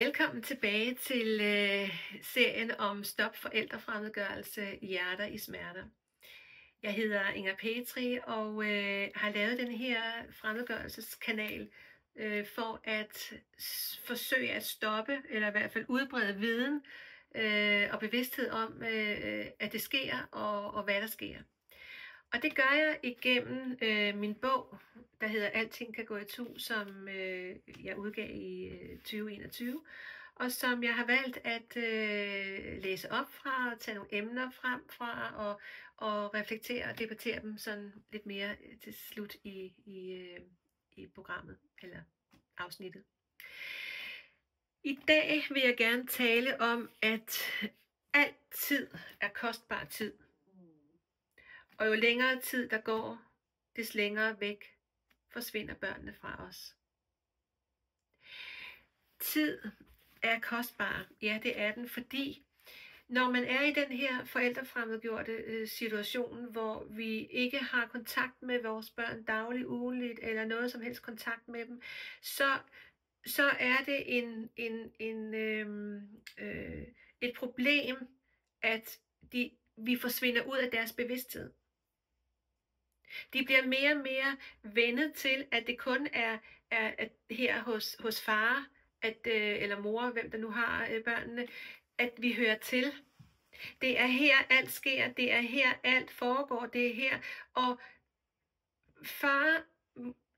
Velkommen tilbage til serien om stop forældrefremmedgørelse, hjerter i smerter. Jeg hedder Inger Petri og har lavet den her fremmedgørelseskanal for at forsøge at stoppe, eller i hvert fald udbrede viden og bevidsthed om, at det sker og hvad der sker. Og det gør jeg igennem min bog, der hedder Alting kan gå itu, som jeg udgav i 2021, og som jeg har valgt at læse op fra og tage nogle emner frem fra og reflektere og debattere dem sådan lidt mere til slut i programmet eller afsnittet. I dag vil jeg gerne tale om, at altid er kostbar tid. Og jo længere tid der går, des længere væk forsvinder børnene fra os. Tid er kostbar. Ja, det er den, fordi når man er i den her forældrefremmedgjorte situation, hvor vi ikke har kontakt med vores børn dagligt, ugenligt, eller noget som helst kontakt med dem, så er det et problem, at vi forsvinder ud af deres bevidsthed. De bliver mere og mere vendet til, at det kun er her hos far eller mor, hvem der nu har børnene, at vi hører til. Det er her alt sker, det er her alt foregår, det er her. Og far,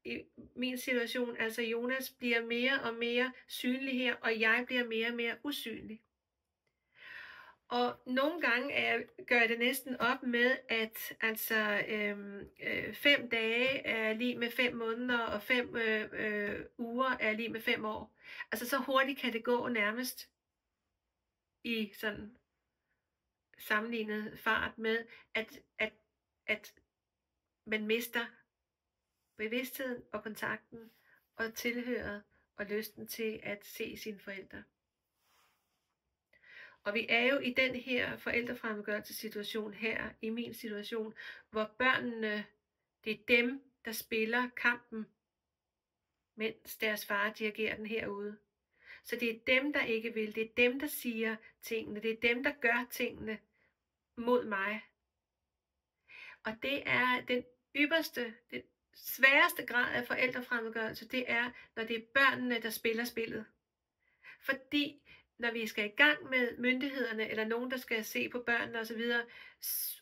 i min situation, altså Jonas, bliver mere og mere synlig her, og jeg bliver mere og mere usynlig. Og nogle gange gør jeg det næsten op med, at altså 5 dage er lige med 5 måneder, og 5 uger er lige med 5 år. Altså så hurtigt kan det gå nærmest i sådan sammenlignet fart med, at man mister bevidstheden og kontakten og tilhøret og lysten til at se sine forældre. Og vi er jo i den her forældrefremmedgørelsessituation her, i min situation, hvor børnene, det er dem, der spiller kampen, mens deres far dirigerer den herude. Så det er dem, der ikke vil, det er dem, der siger tingene, det er dem, der gør tingene mod mig. Og det er den sværeste grad af forældrefremmedgørelse, det er, når det er børnene, der spiller spillet. Fordi når vi skal i gang med myndighederne, eller nogen, der skal se på børnene osv.,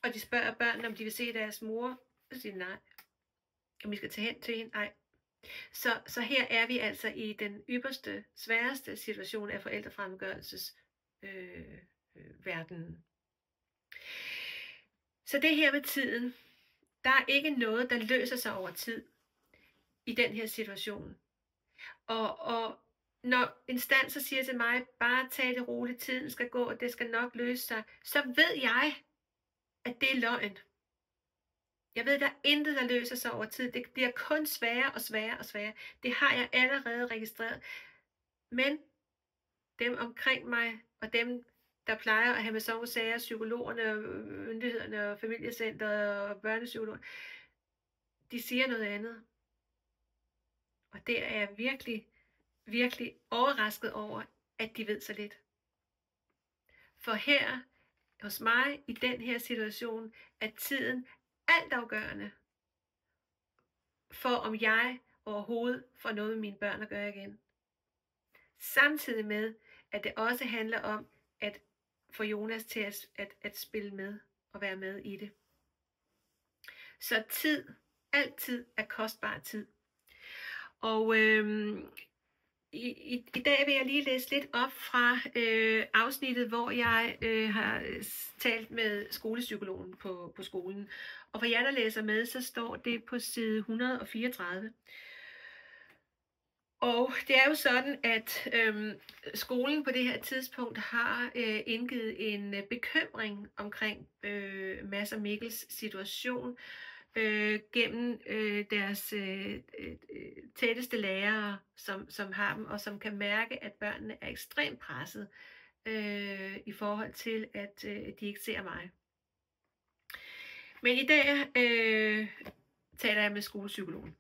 og de spørger børnene, om de vil se deres mor, så siger de nej. Om vi skal tage hen til hende, nej. Så her er vi altså i den sværeste situation af forældrefremmedgørelses verdenen. Så det her med tiden, der er ikke noget, der løser sig over tid i den her situation. Og når instanser siger til mig, bare tag det roligt, tiden skal gå, og det skal nok løse sig, så ved jeg, at det er løgn. Jeg ved, at der er intet, der løser sig over tid. Det bliver kun sværere og sværere og sværere. Det har jeg allerede registreret. Men dem omkring mig, og dem, der plejer at have med sådan sager, psykologerne, myndighederne, og familiecentret og børnepsykologer, de siger noget andet. Og det er jeg virkelig overrasket over, at de ved så lidt. For her hos mig i den her situation er tiden altafgørende for, om jeg overhovedet får noget med mine børn at gøre igen. Samtidig med, at det også handler om at få Jonas til at spille med og være med i det. Så tid, altid er kostbar tid. Og i dag vil jeg lige læse lidt op fra afsnittet, hvor jeg har talt med skolepsykologen på skolen. Og for jer, der læser med, så står det på side 134. Og det er jo sådan, at skolen på det her tidspunkt har indgivet en bekymring omkring Mads og Mikkels situation, gennem deres tætteste lærere, som har dem, og som kan mærke, at børnene er ekstremt presset i forhold til, at de ikke ser mig. Men i dag taler jeg med skolepsykologen.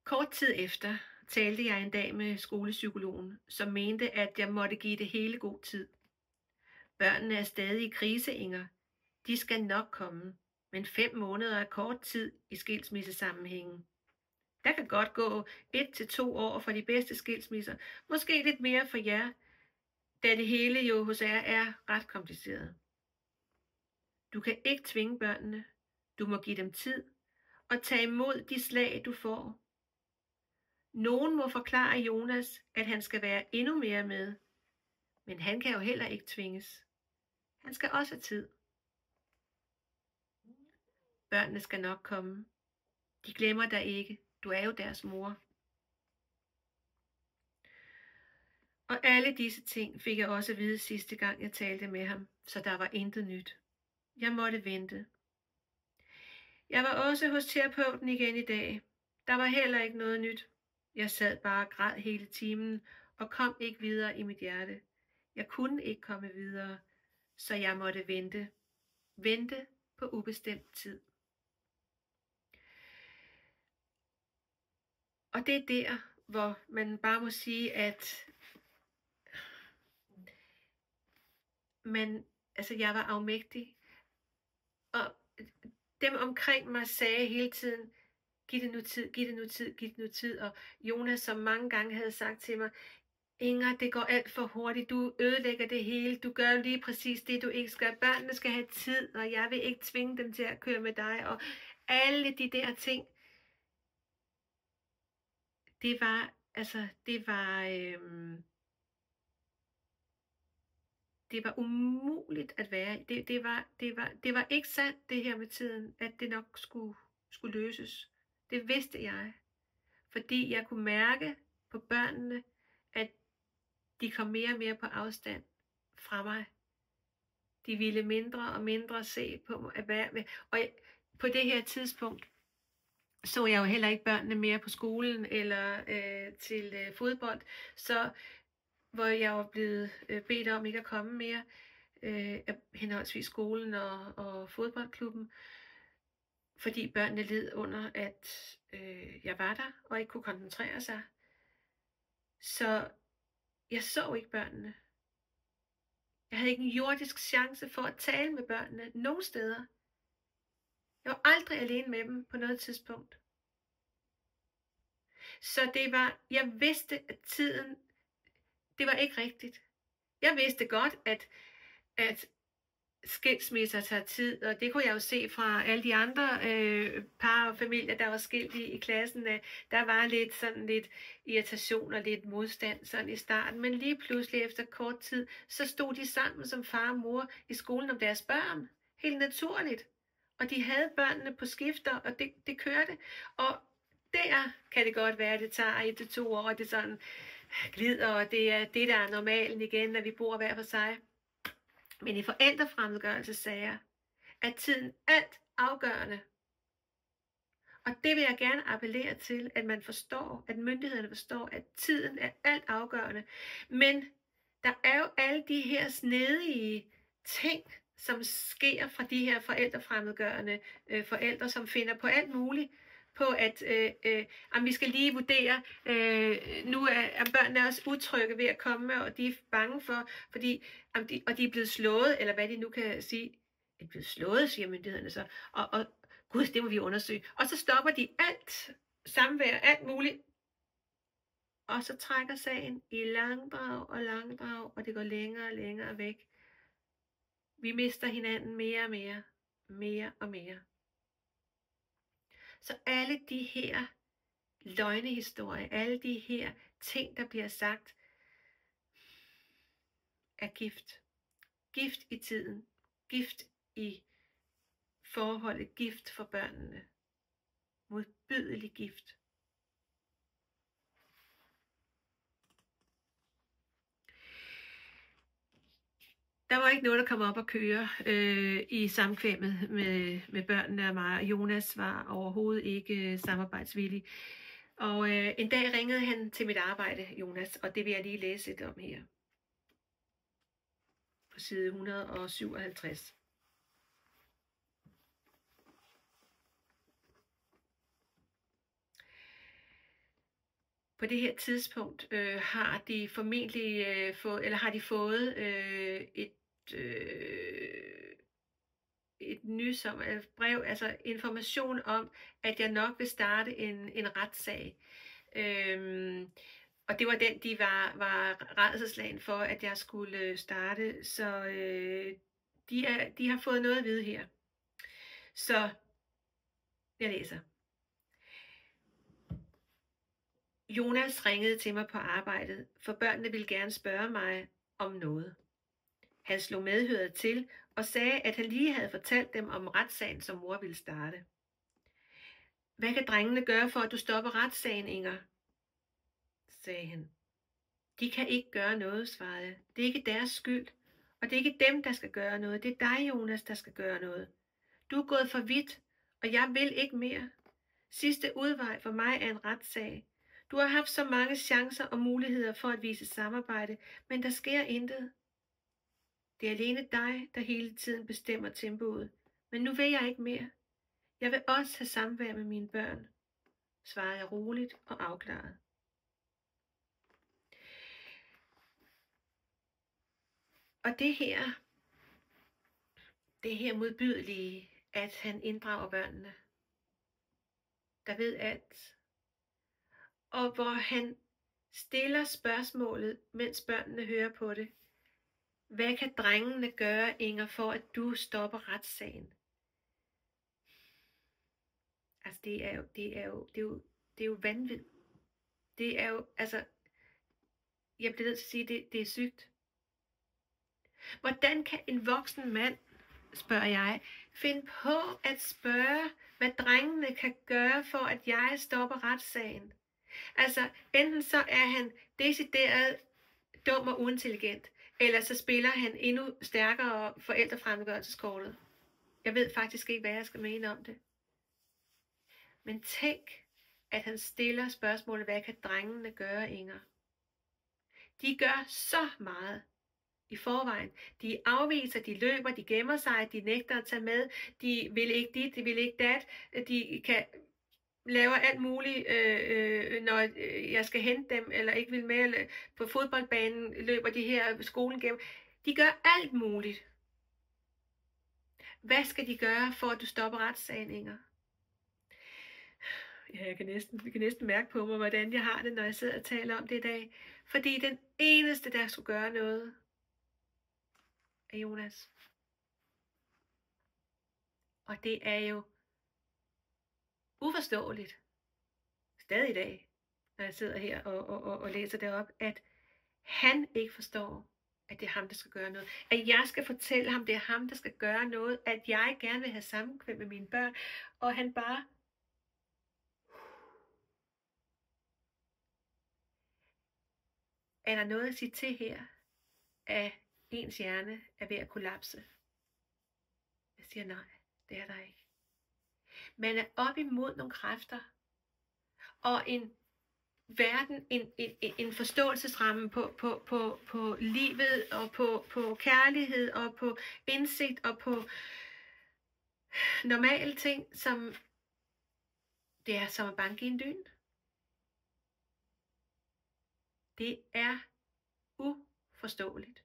Kort tid efter, talte jeg en dag med skolepsykologen, som mente, at jeg måtte give det hele god tid. Børnene er stadig i krise, Inger. De skal nok komme, men 5 måneder er kort tid i skilsmissesammenhængen. Der kan godt gå 1 til 2 år for de bedste skilsmisser, måske lidt mere for jer, da det hele jo hos jer er ret kompliceret. Du kan ikke tvinge børnene, du må give dem tid og tage imod de slag, du får. Nogen må forklare Jonas, at han skal være endnu mere med, men han kan jo heller ikke tvinges. Han skal også have tid. Børnene skal nok komme. De glemmer dig ikke. Du er jo deres mor. Og alle disse ting fik jeg også at vide sidste gang, jeg talte med ham, så der var intet nyt. Jeg måtte vente. Jeg var også hos terapeuten igen i dag. Der var heller ikke noget nyt. Jeg sad bare og græd hele timen og kom ikke videre i mit hjerte. Jeg kunne ikke komme videre, så jeg måtte vente. Vente på ubestemt tid. Og det er der, hvor man bare må sige, at jeg var afmægtig. Og dem omkring mig sagde hele tiden, giv det nu tid, giv det nu tid, giv det nu tid. Og Jonas, som mange gange havde sagt til mig, Inger, det går alt for hurtigt, du ødelægger det hele, du gør lige præcis det, du ikke skal. Børnene skal have tid, og jeg vil ikke tvinge dem til at køre med dig, og alle de der ting. Det var umuligt at være. Det var ikke sandt, det her med tiden, at det nok skulle løses. Det vidste jeg, fordi jeg kunne mærke på børnene, at de kom mere og mere på afstand fra mig. De ville mindre og mindre se på mig. Og på det her tidspunkt så jeg jo heller ikke børnene mere på skolen eller til fodbold, så hvor jeg var blevet bedt om ikke at komme mere henholdsvis skolen og fodboldklubben, fordi børnene led under, at jeg var der og ikke kunne koncentrere sig. Så jeg så ikke børnene. Jeg havde ikke en jordisk chance for at tale med børnene nogen steder. Jeg var aldrig alene med dem på noget tidspunkt. Så jeg vidste, at tiden, det var ikke rigtigt. Jeg vidste godt, at skilsmisser tager tid, og det kunne jeg jo se fra alle de andre par og familier, der var skilt i klassen. Der var lidt irritation og lidt modstand sådan i starten, men lige pludselig efter kort tid, så stod de sammen som far og mor i skolen om deres børn. Helt naturligt. Og de havde børnene på skifter, og det kørte. Og der kan det godt være, at det tager 1 til 2 år, og det sådan glider, og det er det, der er normalen igen, når vi bor hver for sig. Men i forældrefremmedgørelsessager er tiden alt afgørende. Og det vil jeg gerne appellere til, at man forstår, at myndighederne forstår, at tiden er alt afgørende. Men der er jo alle de her snedige ting, som sker fra de her forældrefremmedgørende forældre, som finder på alt muligt, på at vi skal lige vurdere, nu er børnene også utrygge ved at komme, og de er bange for, fordi de er blevet slået, eller hvad de nu kan sige. De er blevet slået, siger myndighederne så, og gud, det må vi undersøge. Og så stopper de alt samvær, alt muligt, og så trækker sagen i langdrag, og det går længere og længere væk. Vi mister hinanden mere og mere, mere og mere. Så alle de her løgnehistorier, alle de her ting, der bliver sagt, er gift. Gift i tiden, gift i forholdet, gift for børnene. Modbydelig gift. Der var ikke noget, der kom op og køre i samkvemmet med børnene og mig. Jonas var overhovedet ikke samarbejdsvillig. Og en dag ringede han til mit arbejde, Jonas, og det vil jeg lige læse lidt om her. På side 157. på det her tidspunkt har de formentlig fået et nys om, et brev, altså information om, at jeg nok vil starte en retssag. Og det var den, de var rædselsslagen for, at jeg skulle starte. Så de har fået noget at vide her. Så jeg læser. Jonas ringede til mig på arbejdet, for børnene ville gerne spørge mig om noget. Han slog medhøret til og sagde, at han lige havde fortalt dem om retssagen, som mor ville starte. Hvad kan drengene gøre for, at du stopper retssagen, Inger? Sagde han. De kan ikke gøre noget, svarede jeg. Det er ikke deres skyld, og det er ikke dem, der skal gøre noget. Det er dig, Jonas, der skal gøre noget. Du er gået for vidt, og jeg vil ikke mere. Sidste udvej for mig er en retssag. Du har haft så mange chancer og muligheder for at vise samarbejde, men der sker intet. Det er alene dig, der hele tiden bestemmer tempoet. Men nu vil jeg ikke mere. Jeg vil også have samvær med mine børn, svarede jeg roligt og afklaret. Og det her modbydelige, at han inddrager børnene, der ved alt, og hvor han stiller spørgsmålet, mens børnene hører på det. Hvad kan drengene gøre, Inger, for at du stopper retssagen? Altså det er jo vanvid. Det er jo, altså, jeg bliver nødt til at sige, det er sygt. Hvordan kan en voksen mand, spørger jeg, finde på at spørge, hvad drengene kan gøre for, at jeg stopper retssagen? Altså, enten så er han decideret dum og uintelligent, eller så spiller han endnu stærkere forældrefremmedgørelseskortet. Jeg ved faktisk ikke, hvad jeg skal mene om det. Men tænk, at han stiller spørgsmålet, hvad kan drengene gøre, Inger? De gør så meget i forvejen. De afviser, de løber, de gemmer sig, de nægter at tage med, de vil ikke dit, de vil ikke dat, de kan laver alt muligt, når jeg skal hente dem, eller ikke vil med, eller på fodboldbanen løber de her skolen gennem. De gør alt muligt. Hvad skal de gøre, for at du stopper retssagen, Inger? Ja, jeg kan næsten mærke på mig, hvordan jeg har det, når jeg sidder og taler om det i dag. Fordi den eneste, der skulle gøre noget, er Jonas. Og det er jo uforståeligt, stadig i dag, når jeg sidder her og læser det op, at han ikke forstår, at det er ham, der skal gøre noget. At jeg skal fortælle ham, det er ham, der skal gøre noget. At jeg gerne vil have sammenkvem med mine børn. Og han bare... Er der noget at sige til her, at ens hjerne er ved at kollapse? Jeg siger nej, det er der ikke. Man er op imod nogle kræfter, og en verden, en forståelsesramme på livet, og på kærlighed, og på indsigt, og på normale ting, som det er som at banke i en dyn. Det er uforståeligt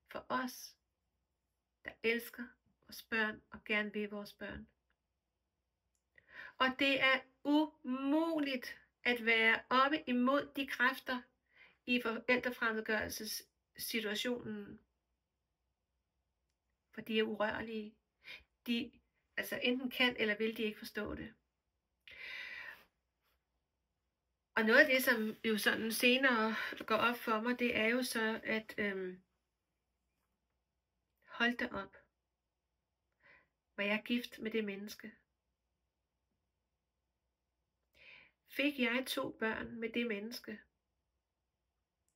for os, der elsker vores børn og gerne vil vores børn. Og det er umuligt at være oppe imod de kræfter i forældrefremmedgørelsessituationen. For de er urørlige. De altså enten kan eller vil de ikke forstå det. Og noget af det, som jo sådan senere går op for mig, det er jo så, at hold da op, var jeg gift med det menneske. Fik jeg 2 børn med det menneske,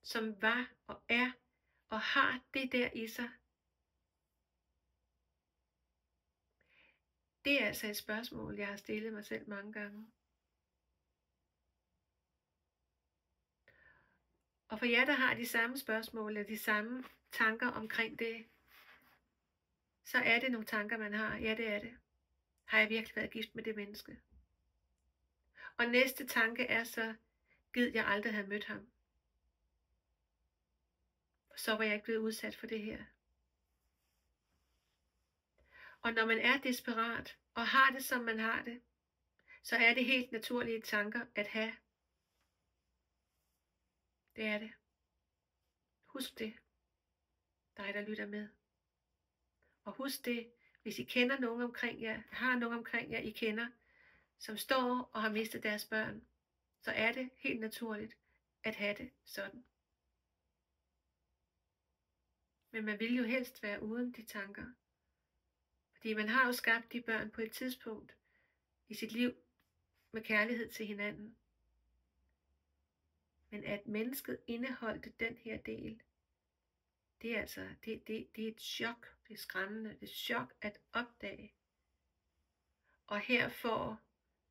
som var og er og har det der i sig. Det er altså et spørgsmål, jeg har stillet mig selv mange gange. Og for jer, der har de samme spørgsmål, eller de samme tanker omkring det, så er det nogle tanker, man har. Ja, det er det. Har jeg virkelig været gift med det menneske? Og næste tanke er så, Gid jeg aldrig havde mødt ham. Så var jeg ikke blevet udsat for det her. Og når man er desperat, og har det, som man har det, så er det helt naturlige tanker at have. Det er det. Husk det, dig der lytter med. Og husk det, hvis I kender nogen omkring jer, har nogen omkring jer, I kender, som står og har mistet deres børn, så er det helt naturligt at have det sådan. Men man vil jo helst være uden de tanker. Fordi man har jo skabt de børn på et tidspunkt i sit liv med kærlighed til hinanden. Men at mennesket indeholdte den her del, det er altså, det er et chok. Det er skræmmende. Det er et chok at opdage. Og her får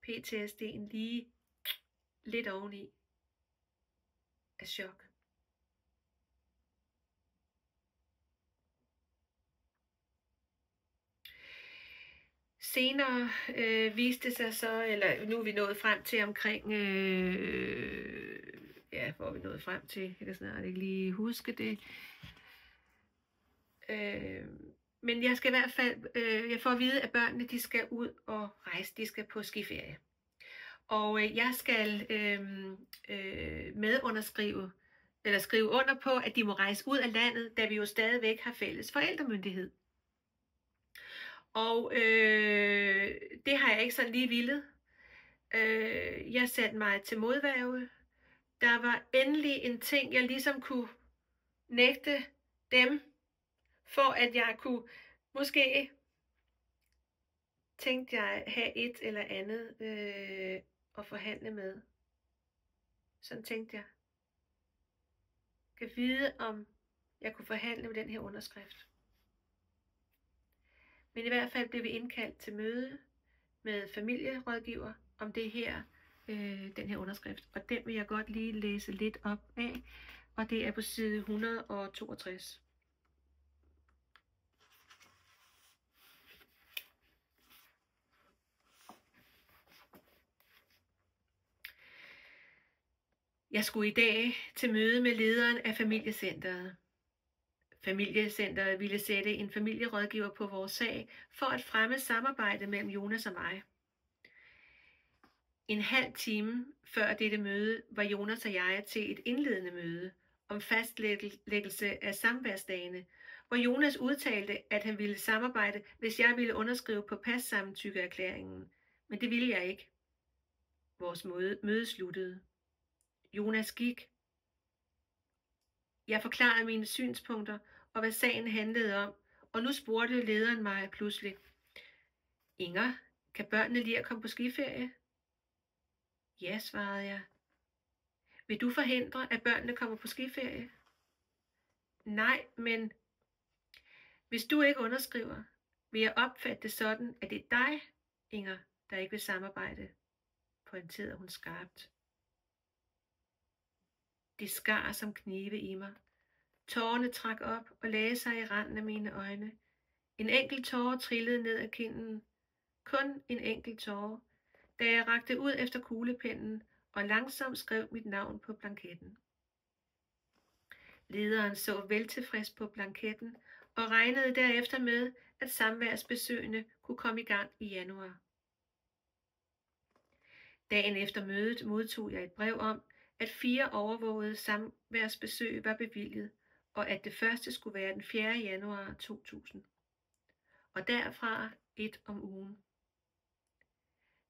PTSD'en lige lidt oveni af chok. Senere viste sig så, eller nu er vi nået frem til omkring, hvor er vi nået frem til, jeg kan snart ikke lige huske det. Men jeg skal i hvert fald, jeg får at vide, at børnene de skal ud og rejse, de skal på skiferie. Og jeg skal medunderskrive, eller skrive under på, at de må rejse ud af landet, da vi jo stadigvæk har fælles forældremyndighed. Og det har jeg ikke sådan lige villet. Jeg satte mig til modværge. Der var endelig en ting, jeg ligesom kunne nægte dem, for at jeg kunne måske, tænkte jeg, have et eller andet at forhandle med. Sådan tænkte jeg. Jeg kan vide, om jeg kunne forhandle med den her underskrift. Men i hvert fald blev vi indkaldt til møde med familierådgiver om det her, den her underskrift. Og den vil jeg godt lige læse lidt op af, og det er på side 162. Jeg skulle i dag til møde med lederen af familiecenteret. Familiecenteret ville sætte en familierådgiver på vores sag for at fremme samarbejdet mellem Jonas og mig. En halv time før dette møde var Jonas og jeg til et indledende møde om fastlæggelse af samværsdagene, hvor Jonas udtalte, at han ville samarbejde, hvis jeg ville underskrive på passamtykkeerklæringen. Men det ville jeg ikke. Vores møde sluttede. Jonas gik. Jeg forklarede mine synspunkter og hvad sagen handlede om, og nu spurgte lederen mig pludselig: Inger, kan børnene lide at komme på skiferie? Ja, svarede jeg. Vil du forhindre, at børnene kommer på skiferie? Nej, men hvis du ikke underskriver, vil jeg opfatte det sådan, at det er dig, Inger, der ikke vil samarbejde, pointerede hun skarpt. Det skar som knive i mig. Tårerne trak op og lagde sig i randen af mine øjne. En enkelt tåre trillede ned ad kinden. Kun en enkelt tåre, da jeg rakte ud efter kuglepennen og langsomt skrev mit navn på blanketten. Lederen så veltilfreds på blanketten og regnede derefter med, at samværsbesøgene kunne komme i gang i januar. Dagen efter mødet modtog jeg et brev om, at 4 overvågede samværsbesøg var bevilget, og at det første skulle være den 4. januar 2000. Og derfra 1 om ugen.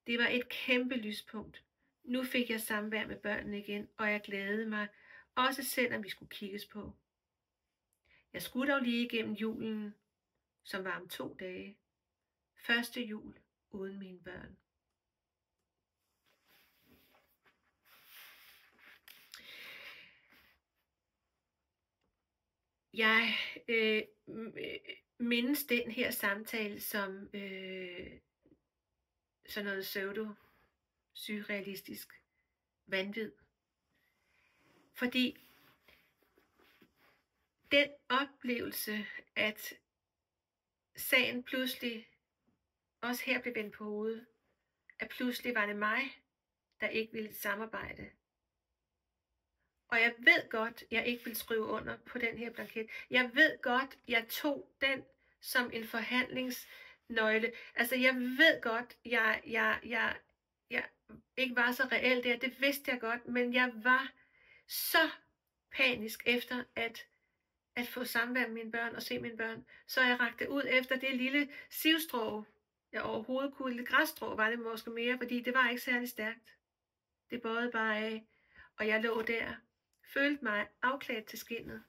Det var et kæmpe lyspunkt. Nu fik jeg samvær med børnene igen, og jeg glædede mig, også selvom vi skulle kigges på. Jeg skulle dog lige igennem julen, som var om 2 dage. Første jul uden mine børn. Jeg mindes den her samtale som sådan noget pseudo-surrealistisk vanvid. Fordi den oplevelse, at sagen pludselig også her blev vendt på hovedet, at pludselig var det mig, der ikke ville samarbejde, Og jeg ved godt, jeg ikke vil skrive under på den her blanket. Jeg ved godt, jeg tog den som en forhandlingsnøgle. Altså, jeg ved godt, jeg ikke var så reel der. Det vidste jeg godt, men jeg var så panisk efter at få samvær med mine børn og se mine børn. Så jeg rakte ud efter det lille sivstrå, jeg overhovedet kunne. Lidt græsstrå var det måske mere, fordi det var ikke særlig stærkt. Det bøjede bare af, og jeg lå der, følte mig afklædt til skindet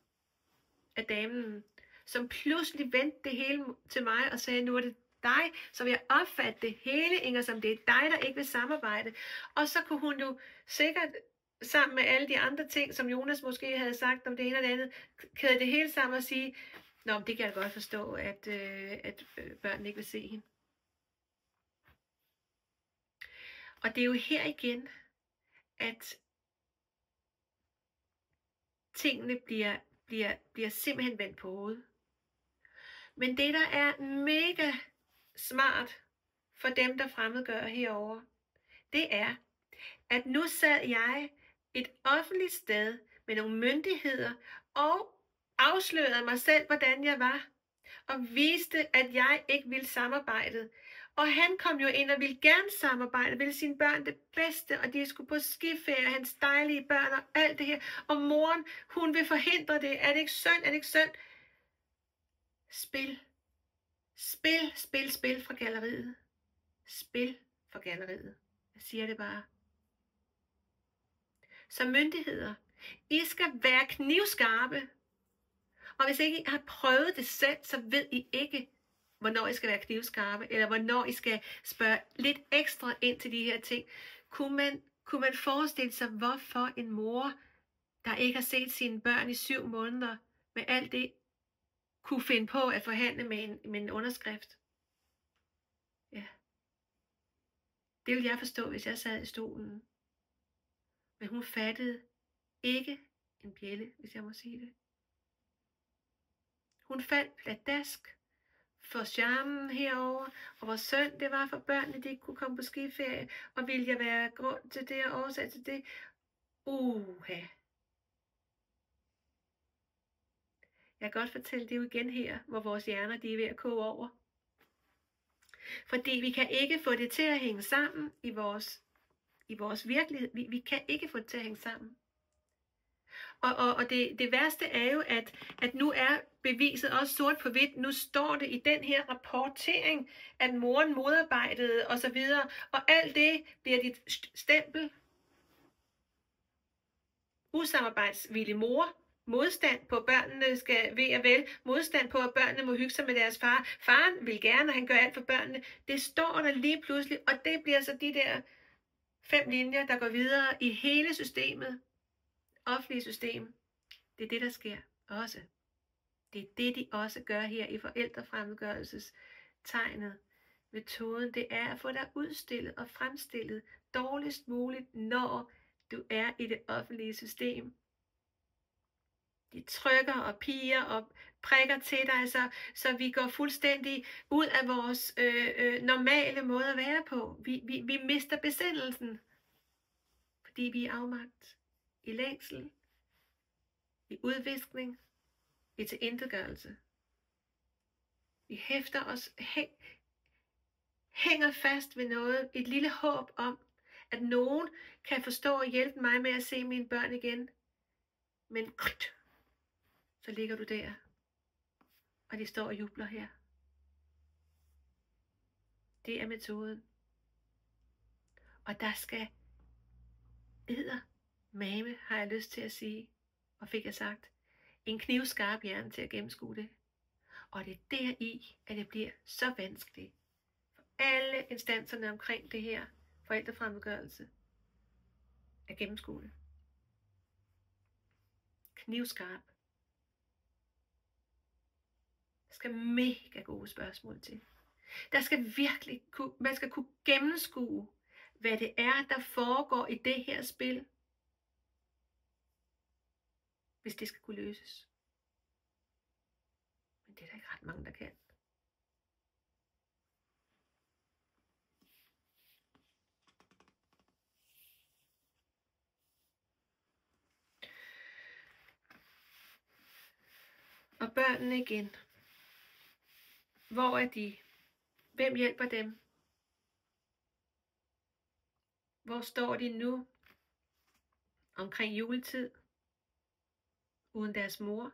af damen, som pludselig vendte det hele til mig og sagde, nu er det dig, så vil jeg opfatte det hele, Inger, som det er dig, der ikke vil samarbejde. Og så kunne hun jo sikkert, sammen med alle de andre ting, som Jonas måske havde sagt om det ene og det andet, kæde det hele sammen og sige, nå, men det kan jeg godt forstå, at børnene ikke vil se hende. Og det er jo her igen, at tingene bliver simpelthen vendt på hovedet. Men det, der er mega smart for dem, der fremmedgør herover, det er, at nu sad jeg et offentligt sted med nogle myndigheder og afslørede mig selv, hvordan jeg var, og viste, at jeg ikke ville samarbejde. Og han kom jo ind og ville gerne samarbejde, ville sine børn det bedste, og de skulle på skiferie, hans dejlige børn og alt det her. Og moren, hun vil forhindre det. Er det ikke synd? Er det ikke synd? Spil. Spil, spil, spil fra galleriet. Spil for galleriet. Jeg siger det bare. Så myndigheder, I skal være knivskarpe. Og hvis ikke I har prøvet det selv, så ved I ikke, hvornår I skal være knivskarpe, eller hvornår I skal spørge lidt ekstra ind til de her ting. Kunne man forestille sig, hvorfor en mor, der ikke har set sine børn i 7 måneder, med alt det, kunne finde på at forhandle med en underskrift? Ja. Det ville jeg forstå, hvis jeg sad i stolen. Men hun fattede ikke en bjælde, hvis jeg må sige det. Hun faldt pladask for charmen herover, og hvor synd det var for børnene, de ikke kunne komme på skiferie, og ville jeg være grund til det og årsag til det? Uha. Jeg kan godt fortælle det jo igen her, hvor vores hjerner de er ved at koge over. Fordi vi kan ikke få det til at hænge sammen i vores virkelighed. Vi kan ikke få det til at hænge sammen. Og det værste er jo, at nu er beviset også sort på hvidt. Nu står det i den her rapportering, at moren modarbejdede osv. Og alt det bliver dit stempel. Usamarbejdsvillig mor. Modstand på, at børnene skal ved og vel. Modstand på, at børnene må hygge sig med deres far. Faren vil gerne, og han gør alt for børnene. Det står der lige pludselig, og det bliver så de der 5 linjer, der går videre i hele systemet. Offentlige system. Det er det, der sker også. Det er det, de også gør her i forældrefremmedgørelsestegnet. Metoden, det er at få dig udstillet og fremstillet dårligst muligt, når du er i det offentlige system. De trykker og piger og prikker til dig, så vi går fuldstændig ud af vores normale måde at være på. Vi mister besindelsen, fordi vi er afmagt. I længsel, i udviskning, i tilintetgørelse. Vi hæfter os, hænger fast ved noget, et lille håb om, at nogen kan forstå og hjælpe mig med at se mine børn igen. Men så ligger du der, og de står og jubler her. Det er metoden. Og der skal mame, har jeg lyst til at sige, og fik jeg sagt, en knivskarp hjerne til at gennemskue det. Og det er deri, at det bliver så vanskeligt for alle instanserne omkring det her forældrefremmedgørelse at gennemskue det. Knivskarp. Der skal mega gode spørgsmål til. Der skal virkelig man skal kunne gennemskue, hvad det er, der foregår i det her spil, hvis det skal kunne løses. Men det er der ikke ret mange, der kan. Og børnene igen. Hvor er de? Hvem hjælper dem? Hvor står de nu omkring juletid? Uden deres mor?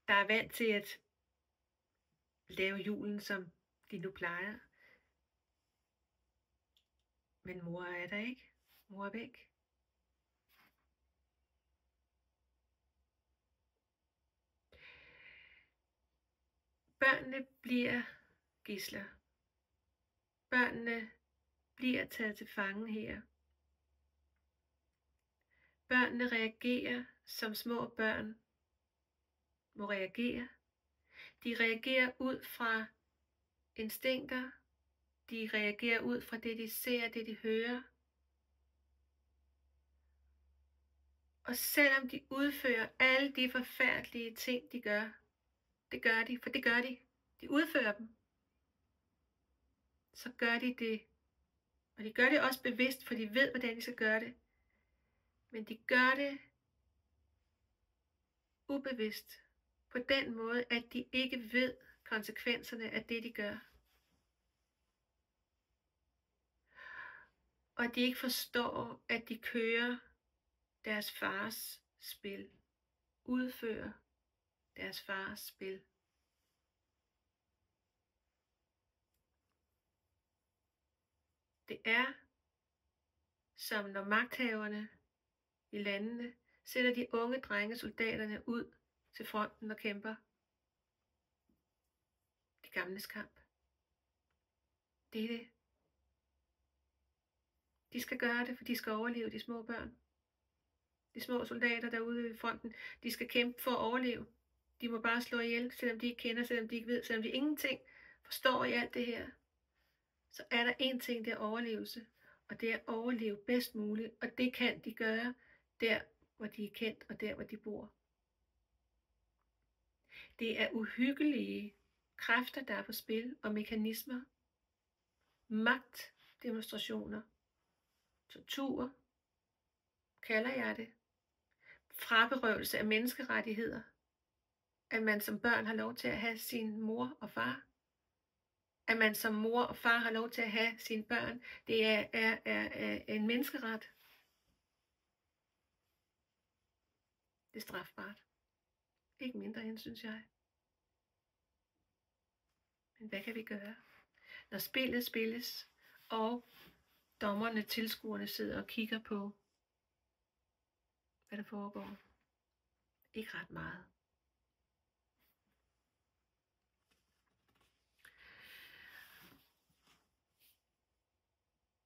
Der er vant til at lave julen, som de nu plejer. Men mor er der ikke. Mor er væk. Børnene bliver gidsler. Børnene bliver taget til fange her. Børnene reagerer, som små børn må reagere. De reagerer ud fra instinkter. De reagerer ud fra det, de ser, det, de hører. Og selvom de udfører alle de forfærdelige ting, de gør, det gør de, for det gør de. De udfører dem. Så gør de det. Og de gør det også bevidst, for de ved, hvordan de skal gøre det. Men de gør det ubevidst. På den måde, at de ikke ved konsekvenserne af det, de gør. Og de ikke forstår, at de kører deres fars spil. Udfører deres fars spil. Det er, som når magthaverne i landene sender de unge drenge soldaterne ud til fronten og kæmper. De gamles kamp. Det er det. De skal gøre det, for de skal overleve, de små børn. De små soldater derude i fronten, de skal kæmpe for at overleve. De må bare slå ihjel, selvom de ikke kender, selvom de ikke ved, selvom de ingenting forstår i alt det her. Så er der én ting, det er overlevelse. Og det er at overleve bedst muligt. Og det kan de gøre der, hvor de er kendt, og der, hvor de bor. Det er uhyggelige kræfter, der er på spil, og mekanismer. Magtdemonstrationer. Tortur. Kalder jeg det. Fraberøvelse af menneskerettigheder. At man som børn har lov til at have sin mor og far. At man som mor og far har lov til at have sine børn. Det er en menneskeret. Det er strafbart. Ikke mindre end, synes jeg. Men hvad kan vi gøre? Når spillet spilles, og dommerne, tilskuerne sidder og kigger på, hvad der foregår. Ikke ret meget.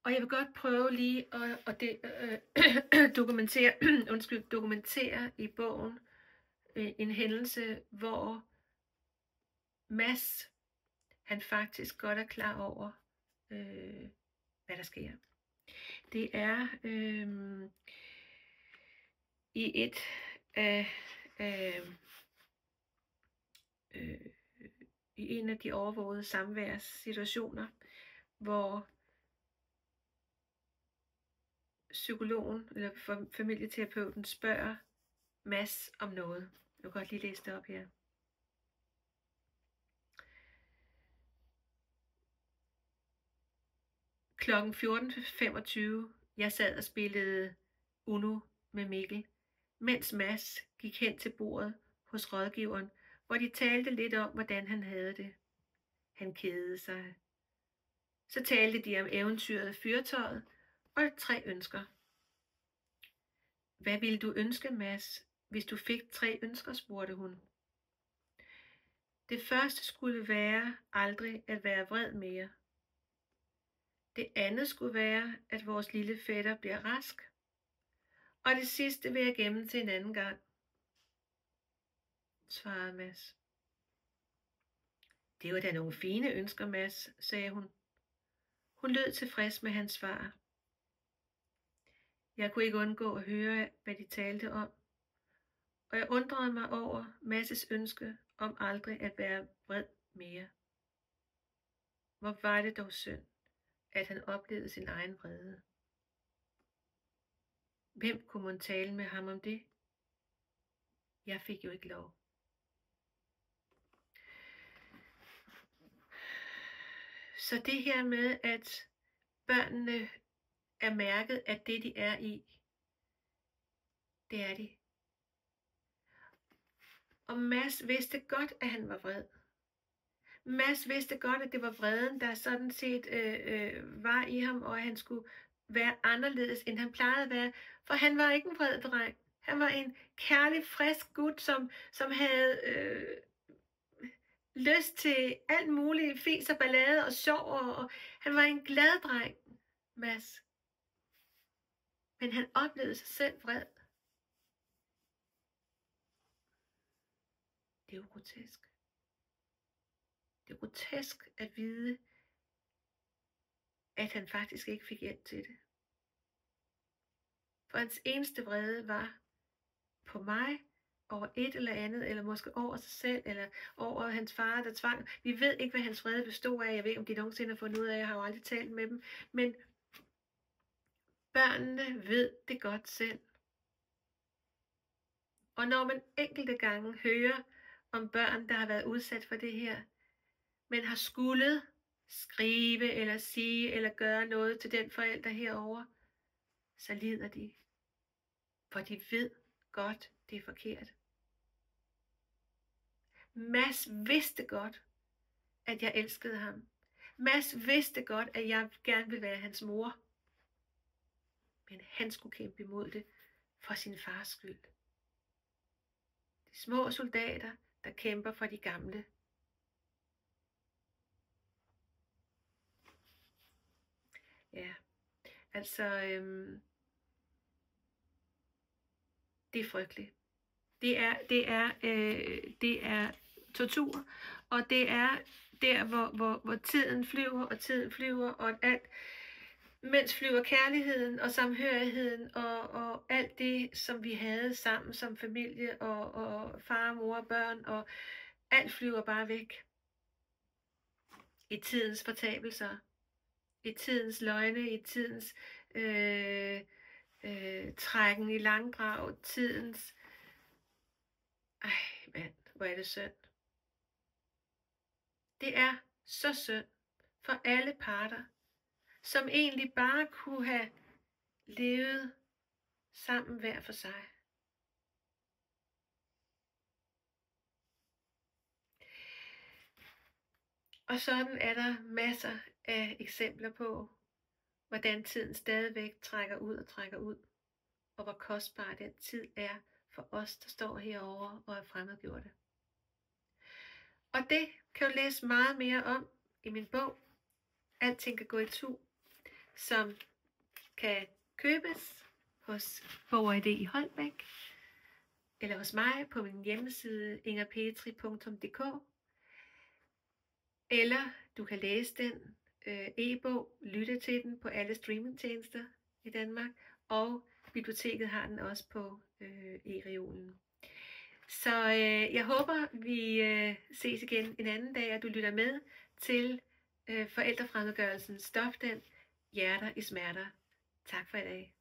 Og jeg vil godt prøve lige at dokumentere i bogen en hændelse, hvor Mads, han faktisk godt er klar over, hvad der sker. Det er i et af i en af de overvågede samværssituationer, hvor psykologen eller familieterapeuten spørger Mads om noget. Jeg kan godt lige læse det op her. Klokken 14.25. Jeg sad og spillede Uno med Mikkel, mens Mads gik hen til bordet hos rådgiveren, hvor de talte lidt om, hvordan han havde det. Han kedede sig. Så talte de om eventyret Fyrtøjet og 3 ønsker. Hvad ville du ønske, Mads, hvis du fik 3 ønsker, spurgte hun. Det første skulle være aldrig at være vred mere. Det andet skulle være, at vores lille fætter bliver rask. Og det sidste vil jeg gemme til en anden gang, svarede Mads. Det var da nogle fine ønsker, Mads, sagde hun. Hun lød tilfreds med hans svar. Jeg kunne ikke undgå at høre, hvad de talte om, og jeg undrede mig over Mads' ønske om aldrig at være vred mere. Hvor var det dog synd, at han oplevede sin egen vrede. Hvem kunne man tale med ham om det? Jeg fik jo ikke lov. Så det her med, at børnene er mærket af det, de er i, det er de. Og Mads vidste godt, at han var vred. Mads vidste godt, at det var vreden, der sådan set var i ham, og at han skulle være anderledes, end han plejede at være. For han var ikke en vred dreng. Han var en kærlig, frisk gut, som havde lyst til alt muligt fis og ballade og sjov. Og han var en glad dreng, Mads. Men han oplevede sig selv vred. Det er jo grotesk. Det er grotesk at vide, at han faktisk ikke fik hjælp til det. For hans eneste vrede var på mig, over et eller andet, eller måske over sig selv, eller over hans far, der tvang. Vi ved ikke, hvad hans vrede bestod af. Jeg ved ikke, om de nogensinde har fundet ud af. Jeg har jo aldrig talt med dem. Men børnene ved det godt selv. Og når man enkelte gange hører om børn, der har været udsat for det her, men har skullet skrive, eller sige, eller gøre noget til den forælder herover, så lider de. For de ved godt, det er forkert. Mads vidste godt, at jeg elskede ham. Mads vidste godt, at jeg gerne ville være hans mor. Men han skulle kæmpe imod det for sin fars skyld. De små soldater, der kæmper for de gamle. Ja, altså, det er frygteligt. Det er tortur, og det er der, hvor tiden flyver, og alt, mens flyver kærligheden og samhørigheden, og alt det, som vi havde sammen som familie, og far, mor og børn, og alt flyver bare væk. I tidens fortabelser, i tidens løgne, i tidens trækken i langdrag, tidens... Ej, mand, hvor er det synd. Det er så synd for alle parter, som egentlig bare kunne have levet sammen hver for sig. Og sådan er der masser af eksempler på, hvordan tiden stadigvæk trækker ud, og hvor kostbar den tid er for os, der står herovre og er fremmedgjorte. Og det kan du læse meget mere om i min bog, Alting kan gå itu, som kan købes hos Bog & ID i Holbæk, eller hos mig på min hjemmeside ingerpetri.dk, eller du kan læse den e-bog, lytte til den på alle streamingtjenester i Danmark, og biblioteket har den også på e-reolen. Så jeg håber, vi ses igen en anden dag, og du lytter med til forældrefremmedgørelsen Stop den, hjerter i smerter. Tak for i dag.